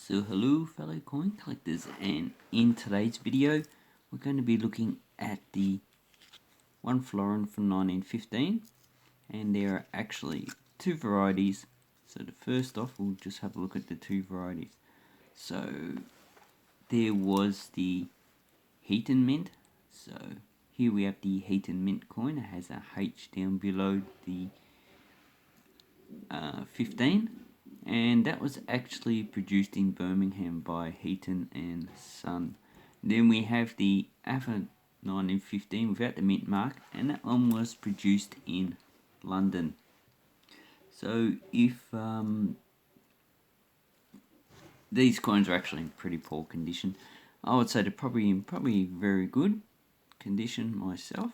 So hello fellow coin collectors, and in today's video we're going to be looking at the one Florin from 1915, and there are actually two varieties. So the first off, we'll just have a look at the two varieties. So there was the Heaton Mint. So here we have the Heaton Mint coin. It has a H down below the 15, and that was actually produced in Birmingham by Heaton and Son. Then we have the Aven 1915 without the mint mark, and that one was produced in London. So if these coins are actually in pretty poor condition, I would say they're probably very good condition myself,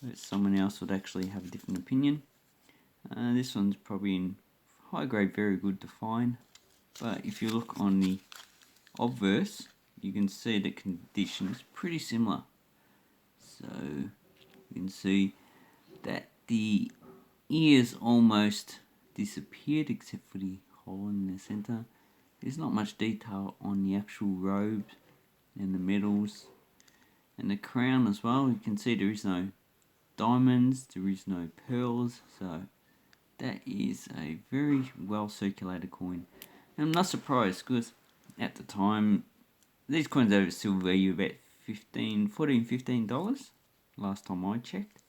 but someone else would actually have a different opinion. This one's probably in high grade, very good to find, but if you look on the obverse, you can see the condition is pretty similar. So you can see that the ears almost disappeared except for the hole in the center. There's not much detail on the actual robes and the medals and the crown as well. You can see there is no diamonds, there is no pearls, so that is a very well circulated coin. And I'm not surprised, because at the time these coins have a silver value of about $15 last time I checked.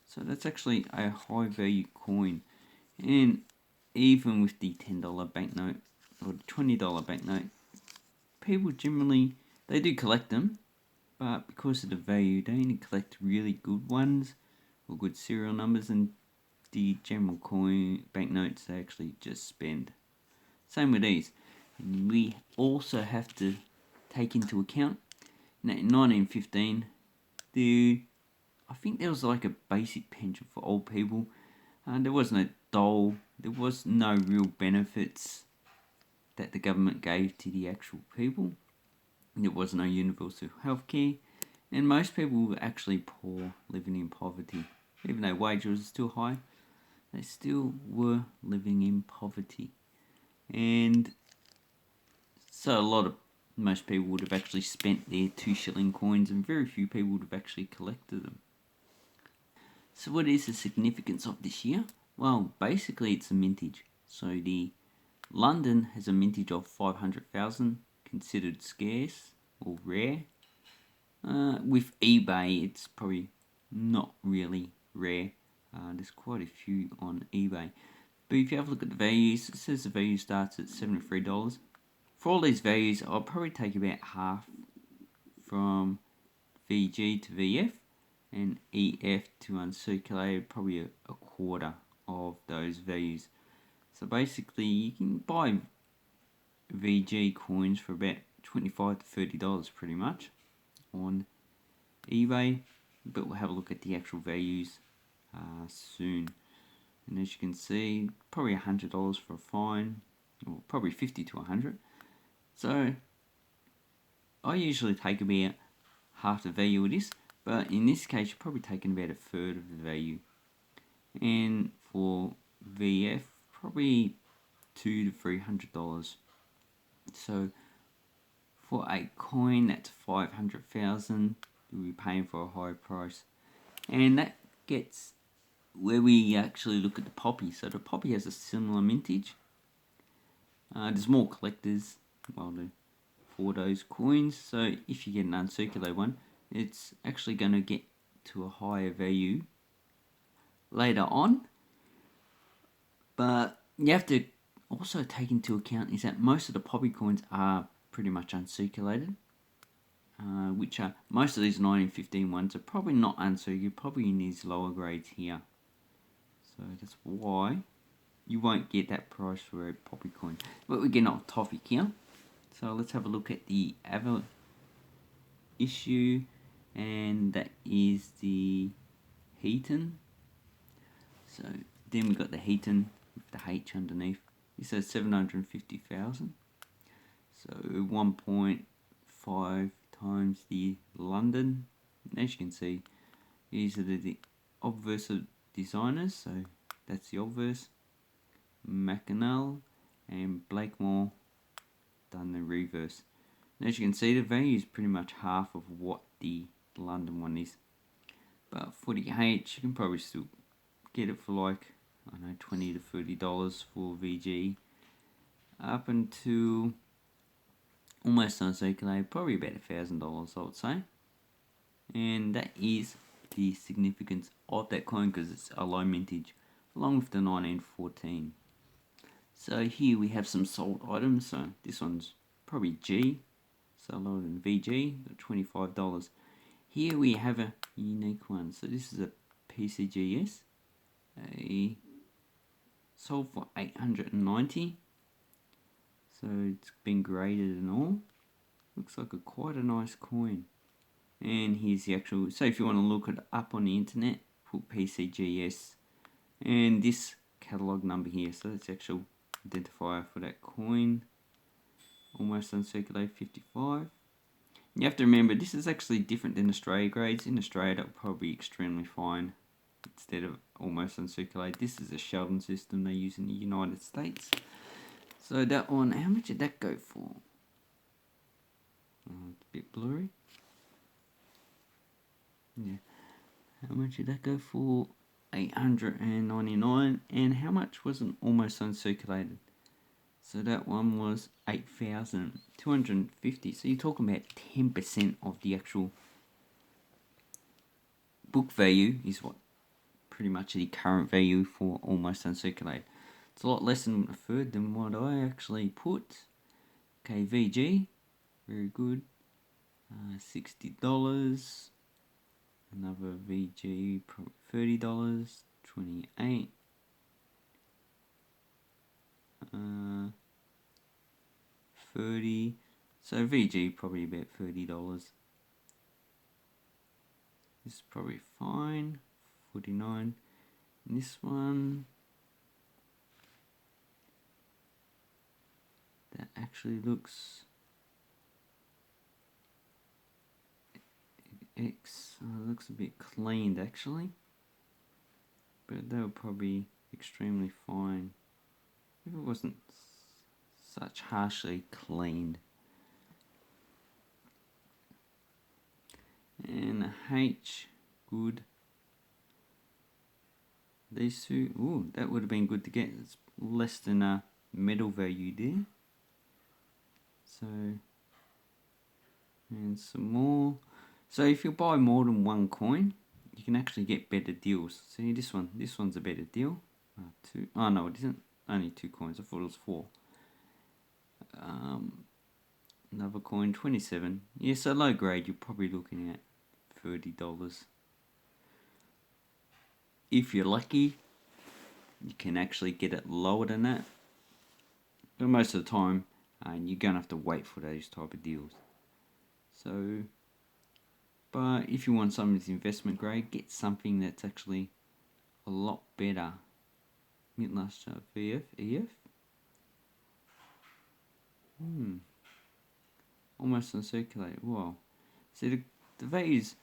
So that's actually a high value coin. And even with the $10 banknote or the $20 banknote, people generally, they do collect them, but because of the value, they only collect really good ones or good serial numbers, and the general coin banknotes they actually just spend. Same with these. And we also have to take into account that in 1915, I think there was like a basic pension for old people. There was no dole, there was no real benefits that the government gave to the actual people. There was no universal healthcare, and most people were actually poor, living in poverty. Even though wages were still high, they still were living in poverty. And so most people would have actually spent their 2 shilling coins, and very few people would have actually collected them. So what is the significance of this year? Well, basically it's a mintage. So the London has a mintage of 500,000, considered scarce or rare. With eBay, it's probably not really rare. There's quite a few on eBay. But if you have a look at the values, it says the value starts at $73. For all these values, I'll probably take about half from VG to VF, and EF to uncirculated, probably a quarter of those values. So basically, you can buy VG coins for about $25 to $30 pretty much on eBay, but we'll have a look at the actual values soon. And as you can see, probably $100 for a fine, or probably 50 to 100. So I usually take about half the value of this, but in this case you're probably taking about a third of the value. And for VF, probably $200 to $300. So for a coin that's 500,000, you'll be paying for a high price. And that gets where we actually look at the Poppy. So the Poppy has a similar mintage. There's more collectors for those coins. So if you get an uncirculated one, it's actually going to get to a higher value later on. But you have to also take into account is that most of the Poppy coins are pretty much uncirculated, which are most of these 1915 ones are probably not uncirculated, probably in these lower grades here. So that's why you won't get that price for a Poppy coin. But we're getting off topic here. So let's have a look at the Aven issue, and that is the Heaton. So then we got the Heaton with the H underneath. This says 750,000. So 1.5 times the London. And as you can see, these are the obverse designers. So that's the obverse. McAnell and Blakemore done the reverse. And as you can see, the value is pretty much half of what the London one is. But for the H, you can probably still get it for like, I don't know, $20 to $30 for VG. Up until almost uncirculated, probably about $1,000, I would say. And that is the significance of that coin because it's a low mintage, along with the 1914. So here we have some sold items. So this one's probably G, so lower than VG, $25. Here we have a unique one. So this is a PCGS, sold for $890. So it's been graded and all. Looks like quite a nice coin. And here's the actual, so if you want to look it up on the internet, put PCGS and this catalog number here. So that's the actual identifier for that coin. Almost uncirculated 55. You have to remember this is actually different than Australia grades. In Australia that will probably be extremely fine instead of almost uncirculated. This is a Sheldon system they use in the United States. So that one, how much did that go for? Oh, it's a bit blurry. Yeah. How much did that go for? $899. And how much was an almost uncirculated? So that one was $8,250. So you're talking about 10% of the actual book value is what pretty much the current value for almost uncirculated. It's a lot less than a third than what I actually put. Okay, VG, very good. $60. Another VG, probably $30. 28. 30. So VG probably about $30. This is probably fine. 49. And this one, that actually looks looks a bit cleaned actually, but they were probably extremely fine if it wasn't such harshly cleaned. And H, good. These two, ooh, that would have been good to get. It's less than a metal value there. So, and some more. So if you buy more than one coin, you can actually get better deals. See this one's a better deal. Two, oh no, it isn't. Only 2 coins. I thought it was 4. Another coin, 27. Yeah, so low grade, you're probably looking at $30. If you're lucky, you can actually get it lower than that. But most of the time, you're going to have to wait for those type of deals. So, but if you want something that's investment grade, get something that's actually a lot better. Last chart, VF, EF. Almost uncirculated. Wow. See, the values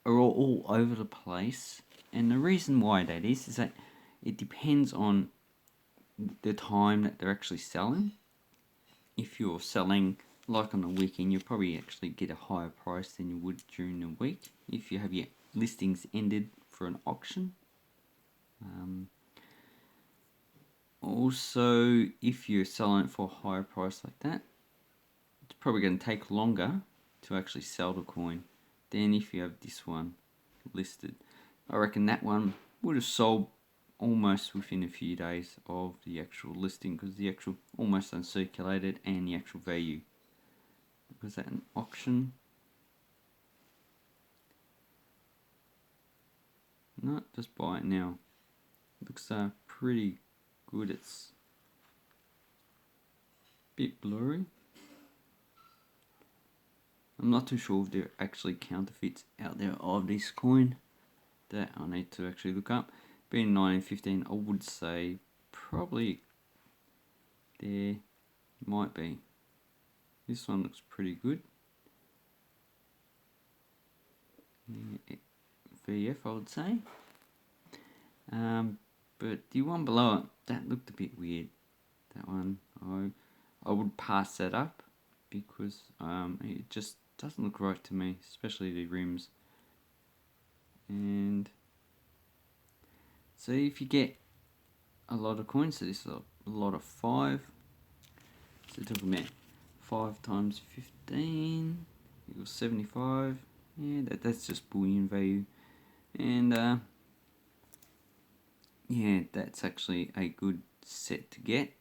are all over the place. And the reason why that is that it depends on the time that they're actually selling. If you're selling like on the weekend, you'll probably actually get a higher price than you would during the week if you have your listings ended for an auction. Also, if you're selling it for a higher price like that, it's probably going to take longer to actually sell the coin than if you have this one listed. I reckon that one would have sold almost within a few days of the actual listing because the actual almost uncirculated and the actual value. Was that an auction? No, just buy it now. Looks pretty good. It's a bit blurry. I'm not too sure if there are actually counterfeits out there of this coin. That I need to actually look up. Being 1915, I would say probably there might be. This one looks pretty good. VF, I would say. But the one below it, that looked a bit weird. That one, I would pass that up because it just doesn't look right to me, especially the rims. And so if you get a lot of coins, so this is a lot of 5. So talking about 5 times 15 equals 75. Yeah, that's just bullion value. And yeah, that's actually a good set to get.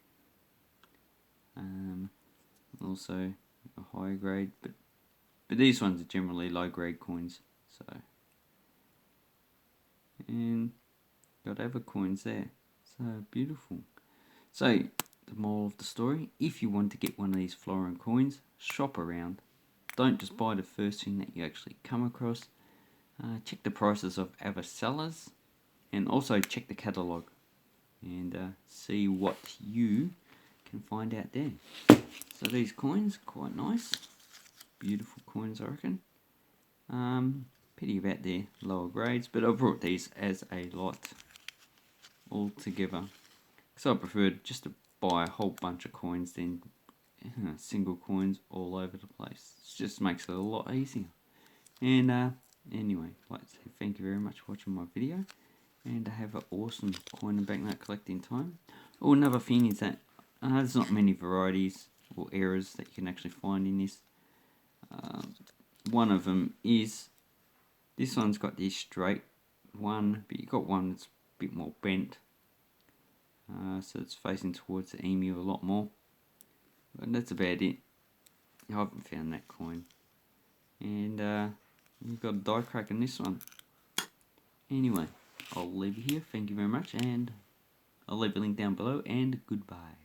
Also a higher grade, but these ones are generally low grade coins. So, and got other coins there. So beautiful. So the moral of the story: if you want to get one of these Florin coins, shop around. Don't just buy the first thing that you actually come across. Check the prices of other sellers, and also check the catalogue and see what you can find out there. So these coins, quite nice, beautiful coins, I reckon. Pity about their lower grades, but I brought these as a lot all together. So I preferred just to buy a whole bunch of coins than single coins all over the place. It just makes it a lot easier. And anyway, I'd like to say thank you very much for watching my video, and have an awesome coin and banknote collecting time. Oh, another thing is that there's not many varieties or errors that you can actually find in this. One of them is this one's got this straight one, but you got one that's a bit more bent. So it's facing towards the emu a lot more. But that's about it. I haven't found that coin. And you've got a die crack in this one. Anyway, I'll leave it here. Thank you very much, and I'll leave a link down below, and goodbye.